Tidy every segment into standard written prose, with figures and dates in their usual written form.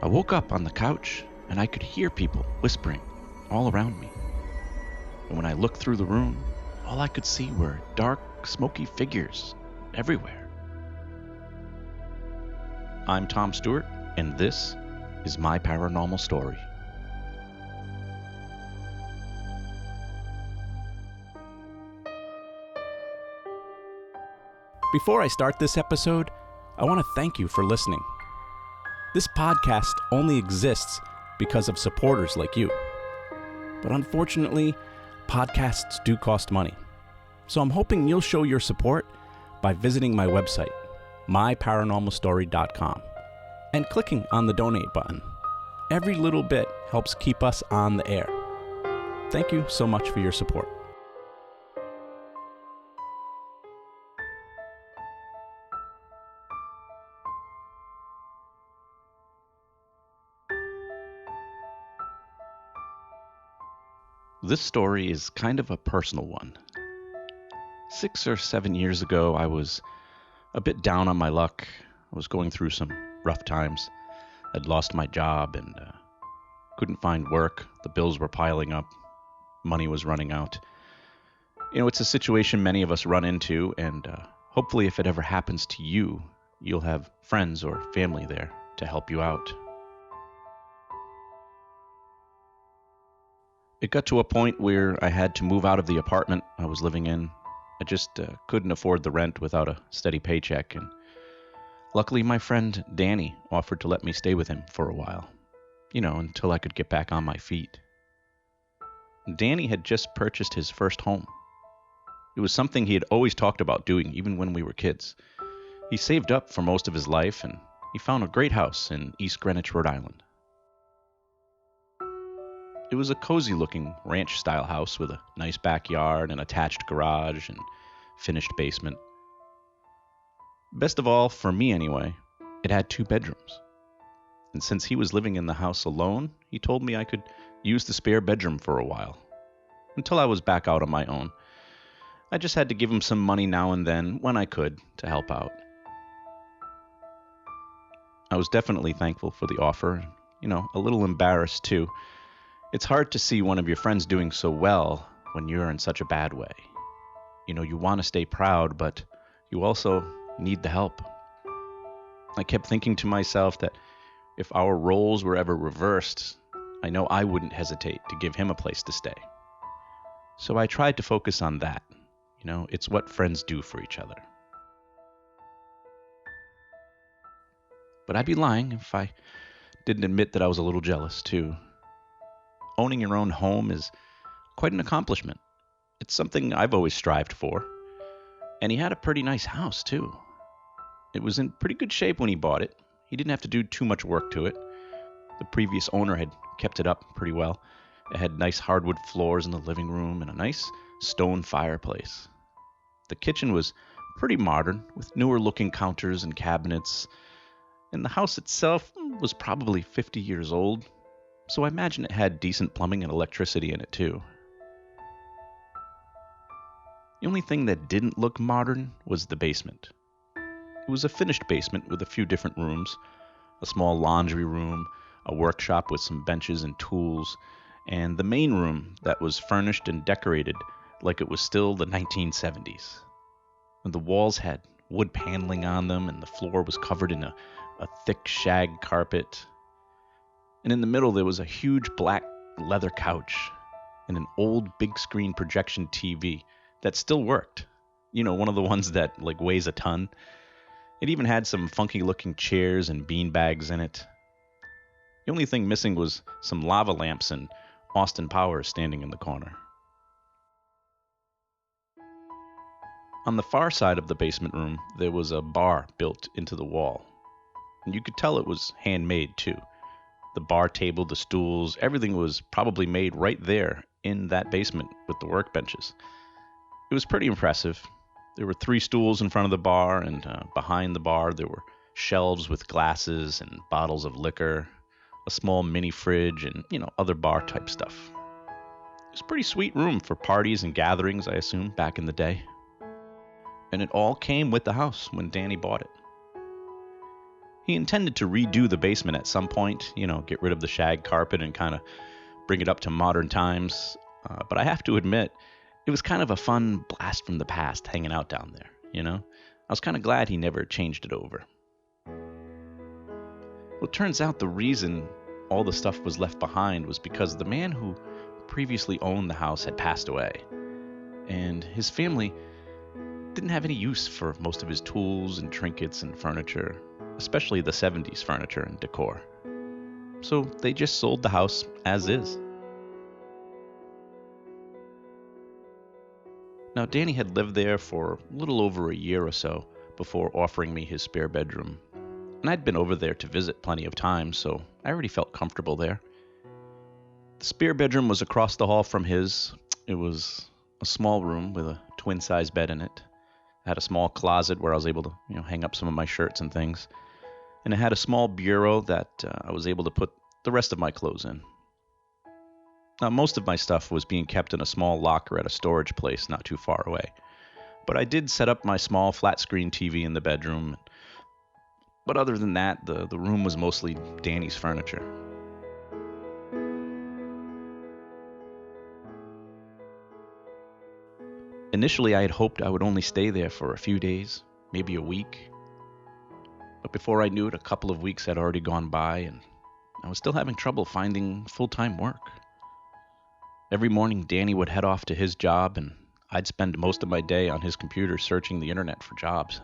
I woke up on the couch and I could hear people whispering all around me. And when I looked through the room, all I could see were dark, smoky figures everywhere. I'm Tom Stewart, and this is My Paranormal Story. Before I start this episode, I want to thank you for listening. This podcast only exists because of supporters like you. But unfortunately, podcasts do cost money. So I'm hoping you'll show your support by visiting my website, myparanormalstory.com, and clicking on the donate button. Every little bit helps keep us on the air. Thank you so much for your support. This story is kind of a personal one. 6 or 7 years ago, I was a bit down on my luck. I was going through some rough times. I'd lost my job and couldn't find work. The bills were piling up. Money was running out. It's a situation many of us run into, and hopefully if it ever happens to you, you'll have friends or family there to help you out. It got to a point where I had to move out of the apartment I was living in. I just couldn't afford the rent without a steady paycheck, and luckily my friend Danny offered to let me stay with him for a while, until I could get back on my feet. Danny had just purchased his first home. It was something he had always talked about doing, even when we were kids. He saved up for most of his life, and he found a great house in East Greenwich, Rhode Island. It was a cozy-looking ranch-style house with a nice backyard, an attached garage, and finished basement. Best of all, for me anyway, it had 2 bedrooms. And since he was living in the house alone, he told me I could use the spare bedroom for a while, until I was back out on my own. I just had to give him some money now and then, when I could, to help out. I was definitely thankful for the offer, a little embarrassed too. It's hard to see one of your friends doing so well when you're in such a bad way. You want to stay proud, but you also need the help. I kept thinking to myself that if our roles were ever reversed, I know I wouldn't hesitate to give him a place to stay. So I tried to focus on that. It's what friends do for each other. But I'd be lying if I didn't admit that I was a little jealous too. Owning your own home is quite an accomplishment. It's something I've always strived for. And he had a pretty nice house, too. It was in pretty good shape when he bought it. He didn't have to do too much work to it. The previous owner had kept it up pretty well. It had nice hardwood floors in the living room and a nice stone fireplace. The kitchen was pretty modern, with newer-looking counters and cabinets. And the house itself was probably 50 years old. So I imagine it had decent plumbing and electricity in it too. The only thing that didn't look modern was the basement. It was a finished basement with a few different rooms, a small laundry room, a workshop with some benches and tools, and the main room that was furnished and decorated like it was still the 1970s. And the walls had wood paneling on them, and the floor was covered in a thick shag carpet. And in the middle, there was a huge black leather couch and an old big screen projection TV that still worked. One of the ones that weighs a ton. It even had some funky looking chairs and bean bags in it. The only thing missing was some lava lamps and Austin Powers standing in the corner. On the far side of the basement room, there was a bar built into the wall. And you could tell it was handmade too. The bar table, the stools, everything was probably made right there in that basement with the workbenches. It was pretty impressive. There were 3 stools in front of the bar, and behind the bar there were shelves with glasses and bottles of liquor, a small mini fridge, and, other bar type stuff. It was a pretty sweet room for parties and gatherings, I assume, back in the day. And it all came with the house when Danny bought it. He intended to redo the basement at some point, get rid of the shag carpet and kind of bring it up to modern times. But I have to admit, it was kind of a fun blast from the past hanging out down there. I was kind of glad he never changed it over. Well, it turns out the reason all the stuff was left behind was because the man who previously owned the house had passed away, and his family didn't have any use for most of his tools and trinkets and furniture, especially the 70s furniture and decor. So they just sold the house as is. Now, Danny had lived there for a little over a year or so before offering me his spare bedroom, and I'd been over there to visit plenty of times, so I already felt comfortable there. The spare bedroom was across the hall from his. It was a small room with a twin-size bed in it. It had a small closet where I was able to, hang up some of my shirts and things. And it had a small bureau that I was able to put the rest of my clothes in. Now, most of my stuff was being kept in a small locker at a storage place not too far away. But I did set up my small flat-screen TV in the bedroom. But other than that, the room was mostly Danny's furniture. Initially, I had hoped I would only stay there for a few days, maybe a week. But before I knew it, a couple of weeks had already gone by, and I was still having trouble finding full-time work. Every morning, Danny would head off to his job, and I'd spend most of my day on his computer searching the internet for jobs.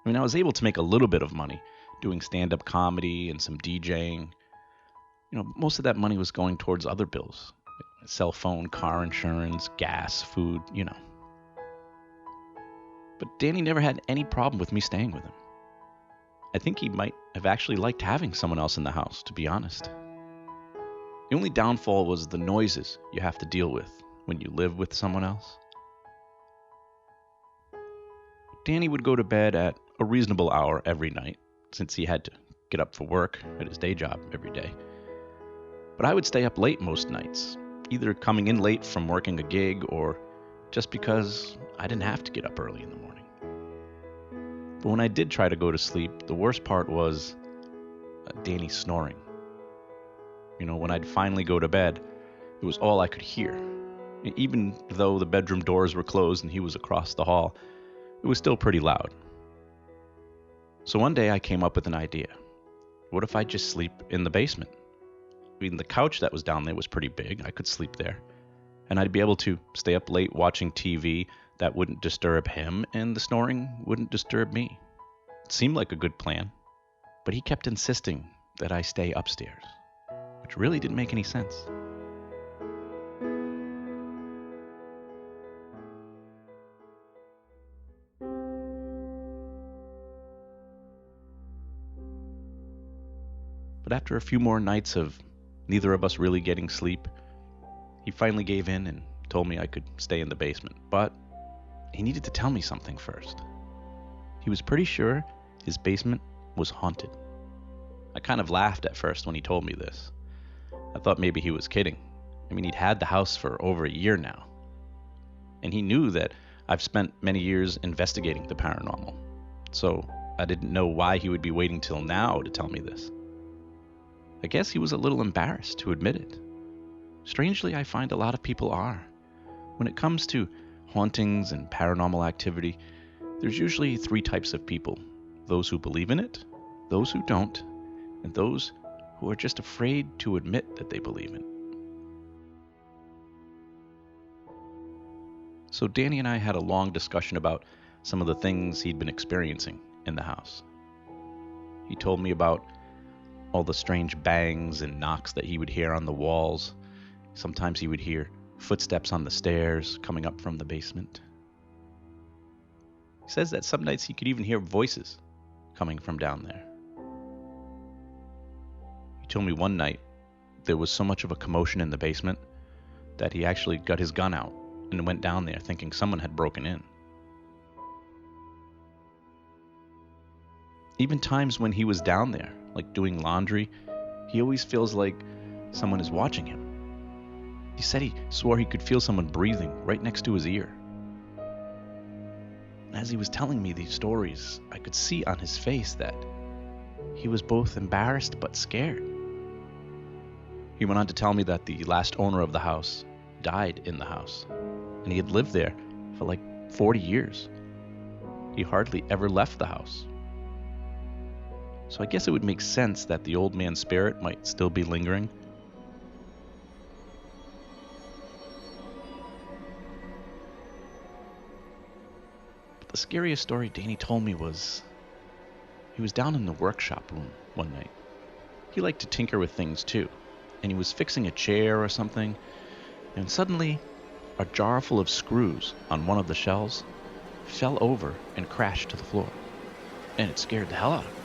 I was able to make a little bit of money doing stand-up comedy and some DJing. Most of that money was going towards other bills. Cell phone, car insurance, gas, food, But Danny never had any problem with me staying with him. I think he might have actually liked having someone else in the house, to be honest. The only downfall was the noises you have to deal with when you live with someone else. Danny would go to bed at a reasonable hour every night, since he had to get up for work at his day job every day. But I would stay up late most nights, either coming in late from working a gig or just because I didn't have to get up early in the morning. But when I did try to go to sleep, the worst part was Danny snoring. When I'd finally go to bed, it was all I could hear. Even though the bedroom doors were closed and he was across the hall, it was still pretty loud. So one day I came up with an idea. What if I just sleep in the basement? The couch that was down there was pretty big. I could sleep there. And I'd be able to stay up late watching TV that wouldn't disturb him, and the snoring wouldn't disturb me. It seemed like a good plan, but he kept insisting that I stay upstairs, which really didn't make any sense. But after a few more nights of neither of us really getting sleep, he finally gave in and told me I could stay in the basement. But he needed to tell me something first. He was pretty sure his basement was haunted. I kind of laughed at first when he told me this. I thought maybe he was kidding. He'd had the house for over a year now. And he knew that I've spent many years investigating the paranormal. So I didn't know why he would be waiting till now to tell me this. I guess he was a little embarrassed to admit it. Strangely, I find a lot of people are. When it comes to hauntings and paranormal activity, there's usually 3 types of people. Those who believe in it, those who don't, and those who are just afraid to admit that they believe in it. So Danny and I had a long discussion about some of the things he'd been experiencing in the house. He told me about all the strange bangs and knocks that he would hear on the walls. Sometimes he would hear footsteps on the stairs coming up from the basement. He says that some nights he could even hear voices coming from down there. He told me one night there was so much of a commotion in the basement that he actually got his gun out and went down there thinking someone had broken in. Even times when he was down there, like doing laundry, he always feels like someone is watching him. He said he swore he could feel someone breathing right next to his ear. And as he was telling me these stories, I could see on his face that he was both embarrassed but scared. He went on to tell me that the last owner of the house died in the house, and he had lived there for like 40 years. He hardly ever left the house. So I guess it would make sense that the old man's spirit might still be lingering. But the scariest story Danny told me was he was down in the workshop room one night. He liked to tinker with things too, and he was fixing a chair or something, and suddenly a jar full of screws on one of the shelves fell over and crashed to the floor, and it scared the hell out of him.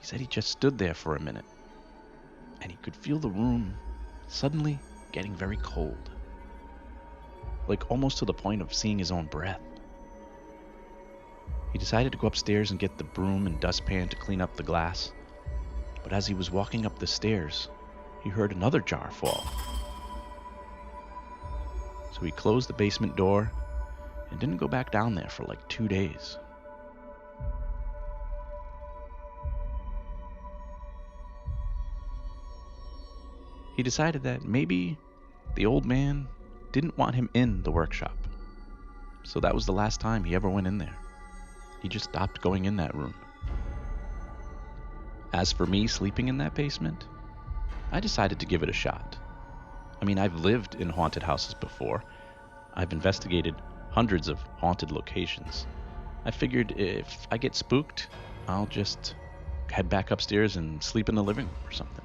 He said he just stood there for a minute, and he could feel the room suddenly getting very cold, like almost to the point of seeing his own breath. He decided to go upstairs and get the broom and dustpan to clean up the glass, but as he was walking up the stairs, he heard another jar fall. So he closed the basement door and didn't go back down there for like 2 days. He decided that maybe the old man didn't want him in the workshop, so that was the last time he ever went in there. He just stopped going in that room. As for me sleeping in that basement, I decided to give it a shot. I mean, I've lived in haunted houses before. I've investigated hundreds of haunted locations. I figured if I get spooked, I'll just head back upstairs and sleep in the living room or something.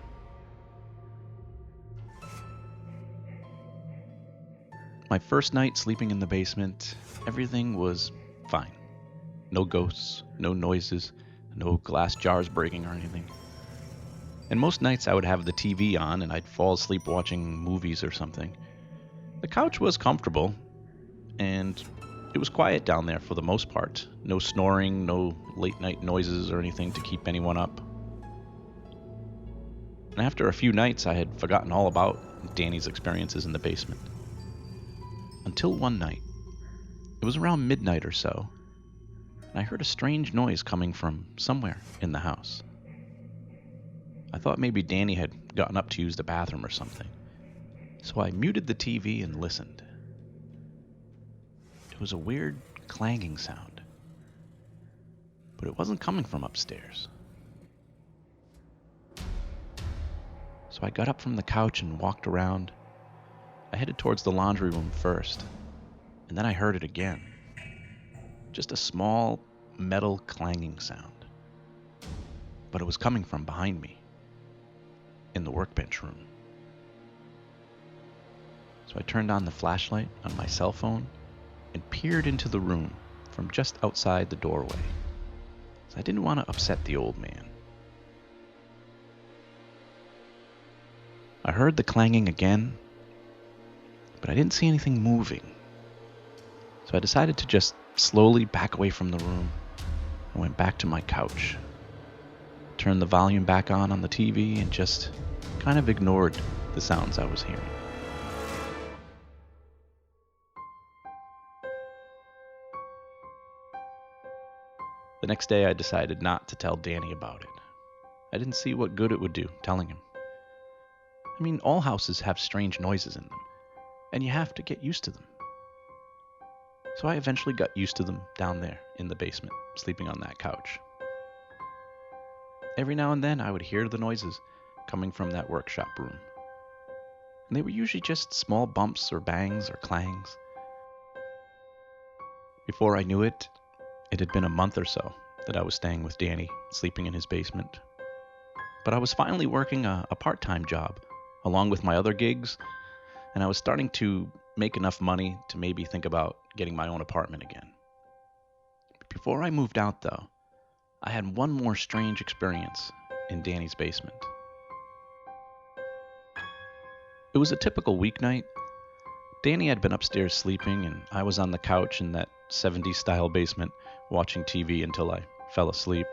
My first night sleeping in the basement, everything was fine. No ghosts, no noises, no glass jars breaking or anything. And most nights I would have the TV on and I'd fall asleep watching movies or something. The couch was comfortable, and it was quiet down there for the most part. No snoring, no late night noises or anything to keep anyone up. And after a few nights, I had forgotten all about Danny's experiences in the basement. Until one night. It was around midnight or so, and I heard a strange noise coming from somewhere in the house. I thought maybe Danny had gotten up to use the bathroom or something, so I muted the TV and listened. It was a weird clanging sound, but it wasn't coming from upstairs. So I got up from the couch and walked around. I headed towards the laundry room first, and then I heard it again. Just a small metal clanging sound, but it was coming from behind me, in the workbench room. So I turned on the flashlight on my cell phone and peered into the room from just outside the doorway, so I didn't want to upset the old man. I heard the clanging again, but I didn't see anything moving. So I decided to just slowly back away from the room and went back to my couch. Turned the volume back on the TV and just kind of ignored the sounds I was hearing. The next day I decided not to tell Danny about it. I didn't see what good it would do telling him. I mean, all houses have strange noises in them, and you have to get used to them. So I eventually got used to them down there in the basement, sleeping on that couch. Every now and then I would hear the noises coming from that workshop room. And they were usually just small bumps or bangs or clangs. Before I knew it, it had been a month or so that I was staying with Danny, sleeping in his basement. But I was finally working a part-time job, along with my other gigs, and I was starting to make enough money to maybe think about getting my own apartment again. But before I moved out, though, I had one more strange experience in Danny's basement. It was a typical weeknight. Danny had been upstairs sleeping, and I was on the couch in that 70s style basement watching TV until I fell asleep.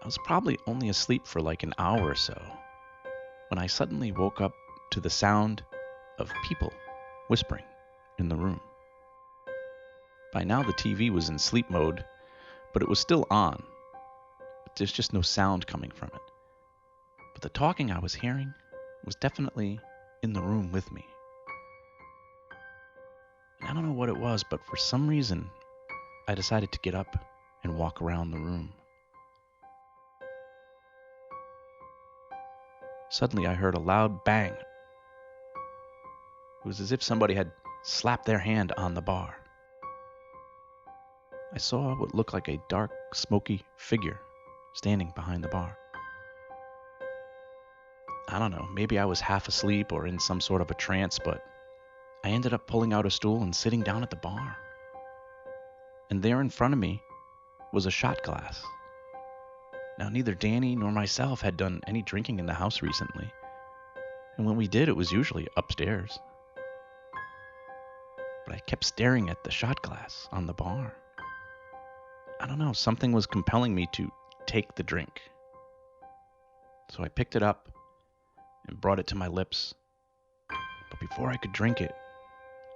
I was probably only asleep for like an hour or so when I suddenly woke up to the sound of people whispering in the room. By now the TV was in sleep mode, but it was still on. But there's just no sound coming from it. But the talking I was hearing was definitely in the room with me. And I don't know what it was, but for some reason, I decided to get up and walk around the room. Suddenly I heard a loud bang. It was as if somebody had slapped their hand on the bar. I saw what looked like a dark, smoky figure standing behind the bar. I don't know, maybe I was half asleep or in some sort of a trance, but I ended up pulling out a stool and sitting down at the bar. And there in front of me was a shot glass. Now, neither Danny nor myself had done any drinking in the house recently, and when we did, it was usually upstairs. But I kept staring at the shot glass on the bar. I don't know, something was compelling me to take the drink. So I picked it up and brought it to my lips. But before I could drink it,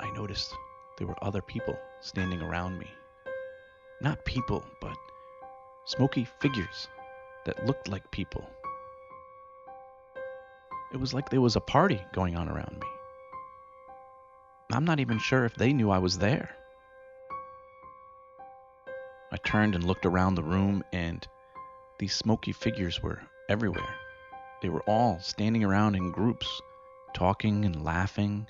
I noticed there were other people standing around me. Not people, but smoky figures that looked like people. It was like there was a party going on around me. I'm not even sure if they knew I was there. I turned and looked around the room, and these smoky figures were everywhere. They were all standing around in groups, talking and laughing.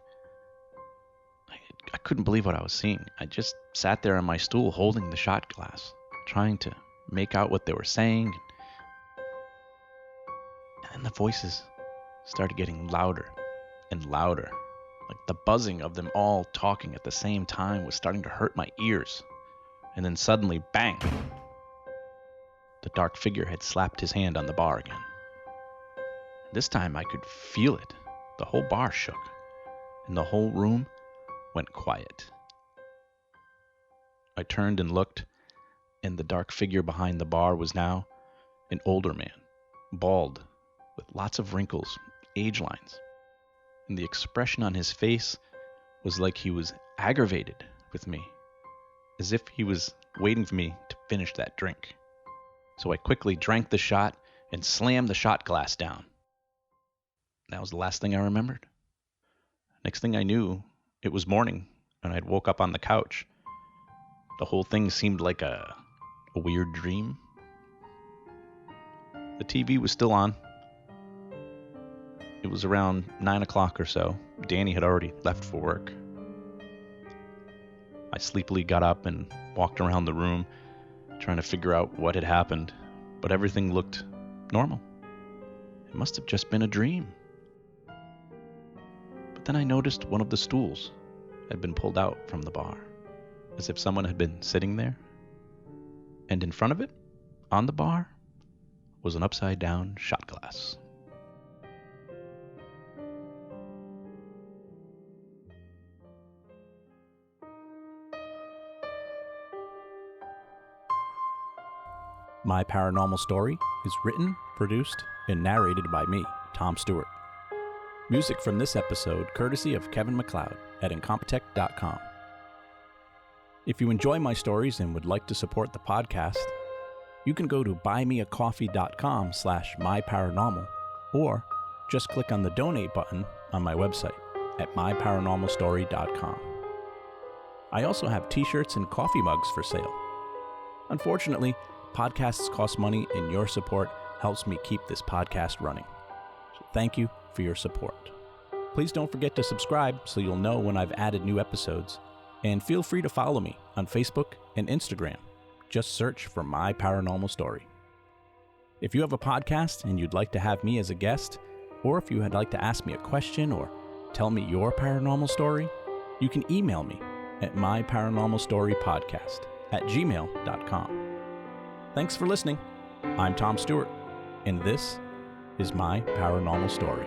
I couldn't believe what I was seeing. I just sat there on my stool holding the shot glass, trying to make out what they were saying. And then the voices started getting louder and louder. Like the buzzing of them all talking at the same time was starting to hurt my ears. And then suddenly, bang! The dark figure had slapped his hand on the bar again. This time I could feel it. The whole bar shook, and the whole room went quiet. I turned and looked, and the dark figure behind the bar was now an older man, bald, with lots of wrinkles, age lines. And the expression on his face was like he was aggravated with me, as if he was waiting for me to finish that drink. So I quickly drank the shot and slammed the shot glass down. That was the last thing I remembered. Next thing I knew, it was morning, and I'd woke up on the couch. The whole thing seemed like a weird dream. The TV was still on. It was around 9 o'clock or so. Danny had already left for work. I sleepily got up and walked around the room, trying to figure out what had happened, but everything looked normal. It must have just been a dream. But then I noticed one of the stools had been pulled out from the bar, as if someone had been sitting there. And in front of it, on the bar, was an upside-down shot glass. My Paranormal Story is written, produced, and narrated by me, Tom Stewart. Music from this episode courtesy of Kevin MacLeod at Incompetech.com. If you enjoy my stories and would like to support the podcast, you can go to buymeacoffee.com/myparanormal or just click on the donate button on my website at myparanormalstory.com. I also have t-shirts and coffee mugs for sale. Unfortunately, podcasts cost money, and your support helps me keep this podcast running. So thank you for your support. Please don't forget to subscribe so you'll know when I've added new episodes, and feel free to follow me on Facebook and Instagram. Just search for My Paranormal Story. If you have a podcast and you'd like to have me as a guest, or if you would like to ask me a question or tell me your paranormal story, you can email me at myparanormalstorypodcast@gmail.com. Thanks for listening. I'm Tom Stewart, and this is My Paranormal Story.